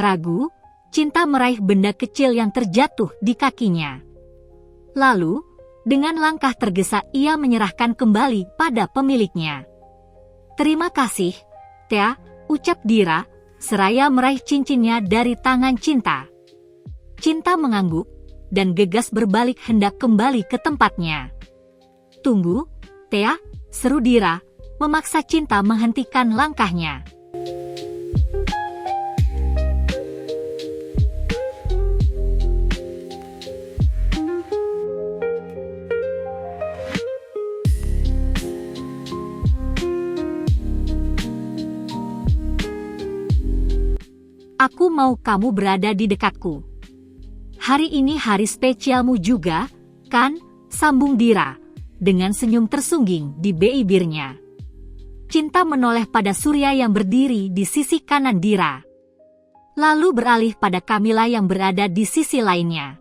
Ragu, Cinta meraih benda kecil yang terjatuh di kakinya. Lalu, dengan langkah tergesa ia menyerahkan kembali pada pemiliknya. "Terima kasih, Thea," ucap Dira, seraya meraih cincinnya dari tangan Cinta. Cinta mengangguk dan gegas berbalik hendak kembali ke tempatnya. "Tunggu, Thea," seru Dira, memaksa Cinta menghentikan langkahnya. "Aku mau kamu berada di dekatku. Hari ini hari spesialmu juga, kan?" sambung Dira, dengan senyum tersungging di bibirnya. Cinta menoleh pada Surya yang berdiri di sisi kanan Dira. Lalu beralih pada Kamila yang berada di sisi lainnya.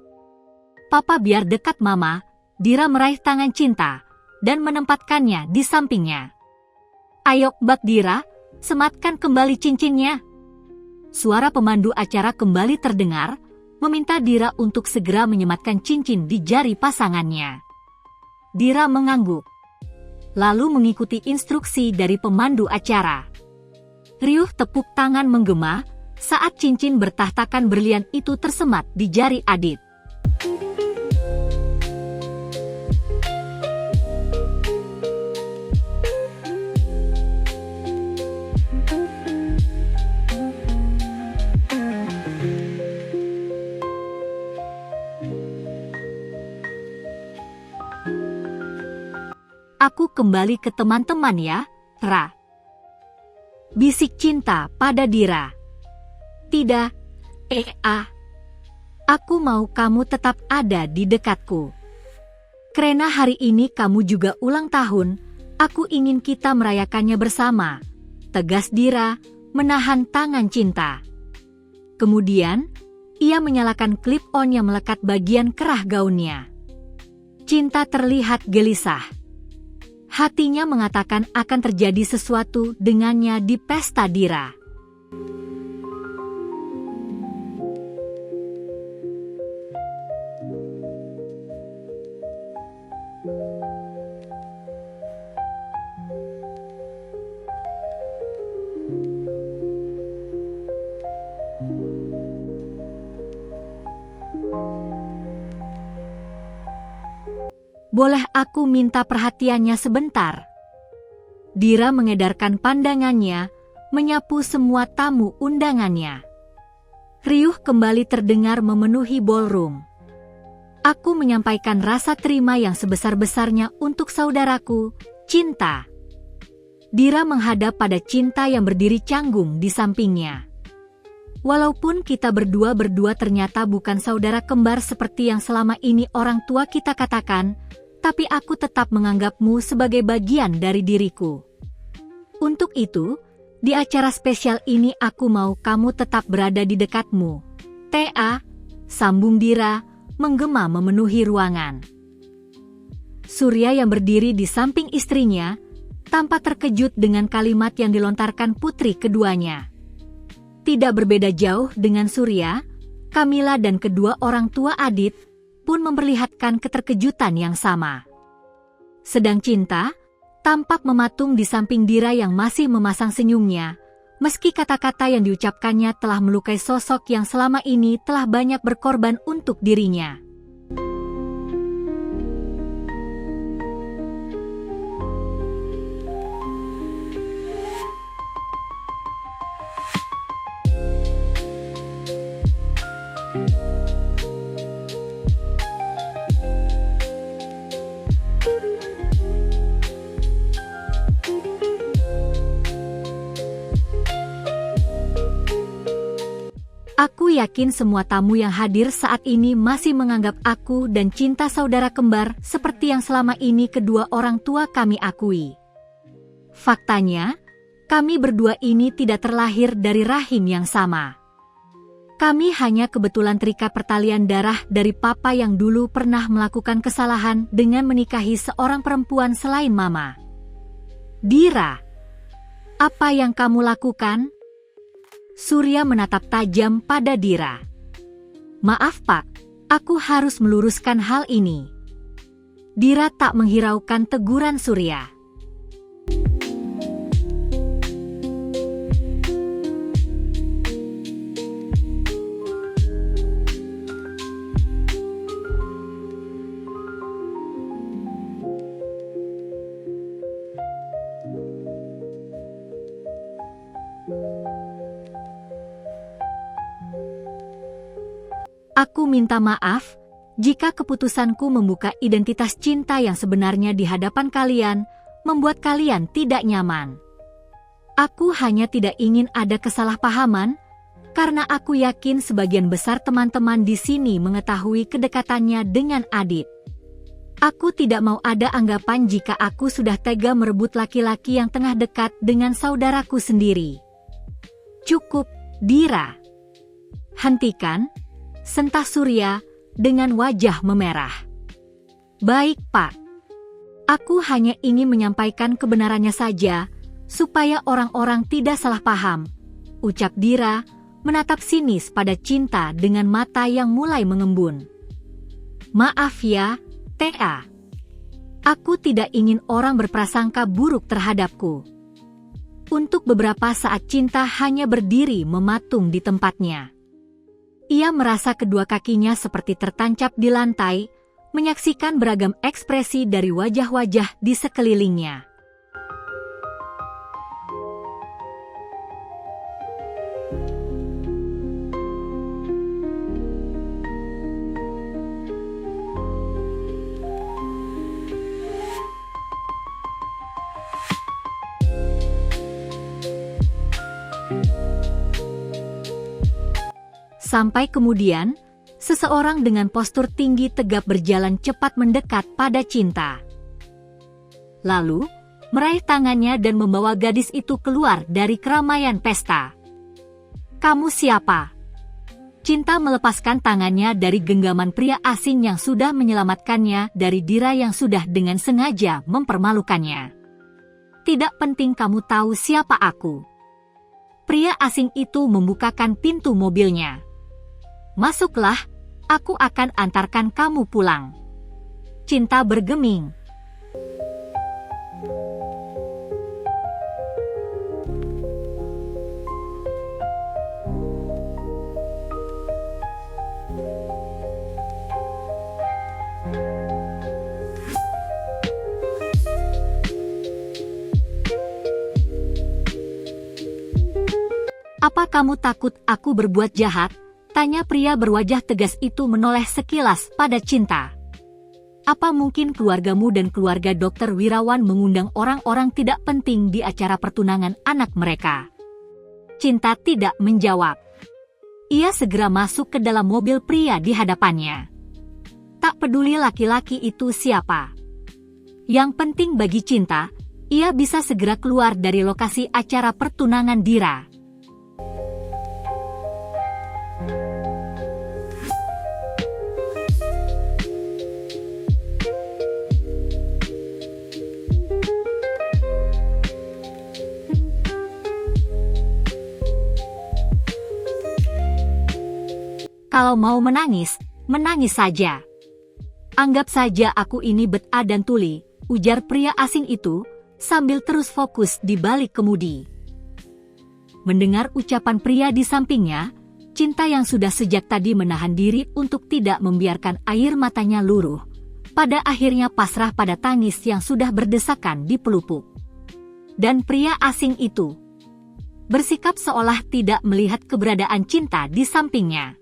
"Papa biar dekat Mama," Dira meraih tangan Cinta dan menempatkannya di sampingnya. "Ayo Mbak Dira, sematkan kembali cincinnya." Suara pemandu acara kembali terdengar, meminta Dira untuk segera menyematkan cincin di jari pasangannya. Dira mengangguk, lalu mengikuti instruksi dari pemandu acara. Riuh tepuk tangan menggema saat cincin bertahtakan berlian itu tersemat di jari Adit. "Aku kembali ke teman-teman ya, Ra," bisik Cinta pada Dira. "Tidak, aku mau kamu tetap ada di dekatku. Karena hari ini kamu juga ulang tahun, aku ingin kita merayakannya bersama," tegas Dira, menahan tangan Cinta. Kemudian, ia menyalakan clip-on yang melekat bagian kerah gaunnya. Cinta terlihat gelisah. Hatinya mengatakan akan terjadi sesuatu dengannya di pesta Dira. "Boleh aku minta perhatiannya sebentar?" Dira mengedarkan pandangannya, menyapu semua tamu undangannya. Riuh kembali terdengar memenuhi ballroom. "Aku menyampaikan rasa terima yang sebesar-besarnya untuk saudaraku, Cinta." Dira menghadap pada Cinta yang berdiri canggung di sampingnya. "Walaupun kita berdua ternyata bukan saudara kembar seperti yang selama ini orang tua kita katakan, tapi aku tetap menganggapmu sebagai bagian dari diriku. Untuk itu, di acara spesial ini aku mau kamu tetap berada di dekatmu, Thea," sambung Dira, menggema memenuhi ruangan. Surya yang berdiri di samping istrinya, tampak terkejut dengan kalimat yang dilontarkan putri keduanya. Tidak berbeda jauh dengan Surya, Kamila dan kedua orang tua Adit pun memperlihatkan keterkejutan yang sama. Sedang Cinta tampak mematung di samping Dira yang masih memasang senyumnya, meski kata-kata yang diucapkannya telah melukai sosok yang selama ini telah banyak berkorban untuk dirinya. Aku yakin semua tamu yang hadir saat ini masih menganggap aku dan Cinta saudara kembar seperti yang selama ini kedua orang tua kami akui. Faktanya, kami berdua ini tidak terlahir dari rahim yang sama. Kami hanya kebetulan terikat pertalian darah dari papa yang dulu pernah melakukan kesalahan dengan menikahi seorang perempuan selain mama. Dira, apa yang kamu lakukan? Surya menatap tajam pada Dira. "Maaf Pak, aku harus meluruskan hal ini." Dira tak menghiraukan teguran Surya. "Aku minta maaf jika keputusanku membuka identitas cinta yang sebenarnya di hadapan kalian membuat kalian tidak nyaman. Aku hanya tidak ingin ada kesalahpahaman, karena aku yakin sebagian besar teman-teman di sini mengetahui kedekatannya dengan Adit. Aku tidak mau ada anggapan jika aku sudah tega merebut laki-laki yang tengah dekat dengan saudaraku sendiri." "Cukup, Dira. Hentikan," sentah Surya dengan wajah memerah. "Baik, Pak. Aku hanya ingin menyampaikan kebenarannya saja, supaya orang-orang tidak salah paham," ucap Dira, menatap sinis pada Cinta dengan mata yang mulai mengembun. "Maaf ya, Tea. Aku tidak ingin orang berprasangka buruk terhadapku." Untuk beberapa saat Cinta hanya berdiri mematung di tempatnya. Ia merasa kedua kakinya seperti tertancap di lantai, menyaksikan beragam ekspresi dari wajah-wajah di sekelilingnya. Sampai kemudian, seseorang dengan postur tinggi tegap berjalan cepat mendekat pada Cinta. Lalu, meraih tangannya dan membawa gadis itu keluar dari keramaian pesta. "Kamu siapa?" Cinta melepaskan tangannya dari genggaman pria asing yang sudah menyelamatkannya dari Dira yang sudah dengan sengaja mempermalukannya. "Tidak penting kamu tahu siapa aku." Pria asing itu membukakan pintu mobilnya. "Masuklah, aku akan antarkan kamu pulang." Cinta bergeming. "Apa kamu takut aku berbuat jahat?" tanya pria berwajah tegas itu menoleh sekilas pada Cinta. "Apa mungkin keluargamu dan keluarga Dokter Wirawan mengundang orang-orang tidak penting di acara pertunangan anak mereka?" Cinta tidak menjawab. Ia segera masuk ke dalam mobil pria di hadapannya. Tak peduli laki-laki itu siapa. Yang penting bagi Cinta, ia bisa segera keluar dari lokasi acara pertunangan Dira. "Kalau mau menangis, menangis saja. Anggap saja aku ini Beta dan Tuli," ujar pria asing itu, sambil terus fokus di balik kemudi. Mendengar ucapan pria di sampingnya, Cinta yang sudah sejak tadi menahan diri untuk tidak membiarkan air matanya luruh, pada akhirnya pasrah pada tangis yang sudah berdesakan di pelupuk. Dan pria asing itu bersikap seolah tidak melihat keberadaan Cinta di sampingnya.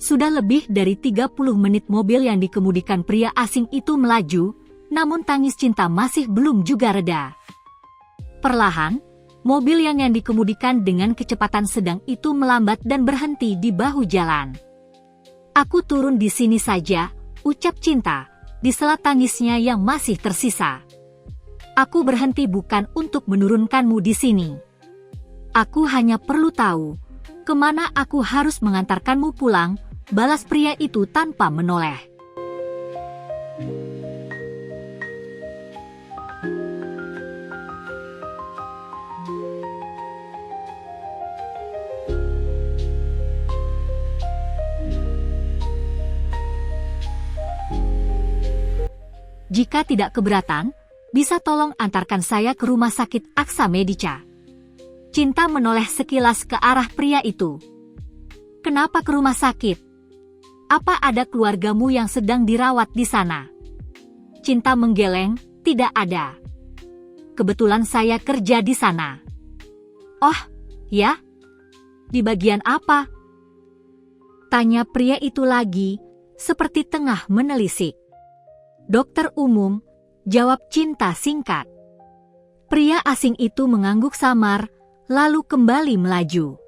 Sudah lebih dari 30 menit mobil yang dikemudikan pria asing itu melaju, namun tangis Cinta masih belum juga reda. Perlahan, mobil yang dikemudikan dengan kecepatan sedang itu melambat dan berhenti di bahu jalan. "Aku turun di sini saja," ucap Cinta, di sela tangisnya yang masih tersisa. "Aku berhenti bukan untuk menurunkanmu di sini." Aku hanya perlu tahu kemana aku harus mengantarkanmu pulang, balas pria itu tanpa menoleh. Jika tidak keberatan, bisa tolong antarkan saya ke rumah sakit Aksa Medica. Cinta menoleh sekilas ke arah pria itu. Kenapa ke rumah sakit? Apa ada keluargamu yang sedang dirawat di sana? Cinta menggeleng, tidak ada. Kebetulan saya kerja di sana. Oh, ya? Di bagian apa? Tanya pria itu lagi, seperti tengah menelisik. Dokter umum, jawab Cinta singkat. Pria asing itu mengangguk samar, lalu kembali melaju.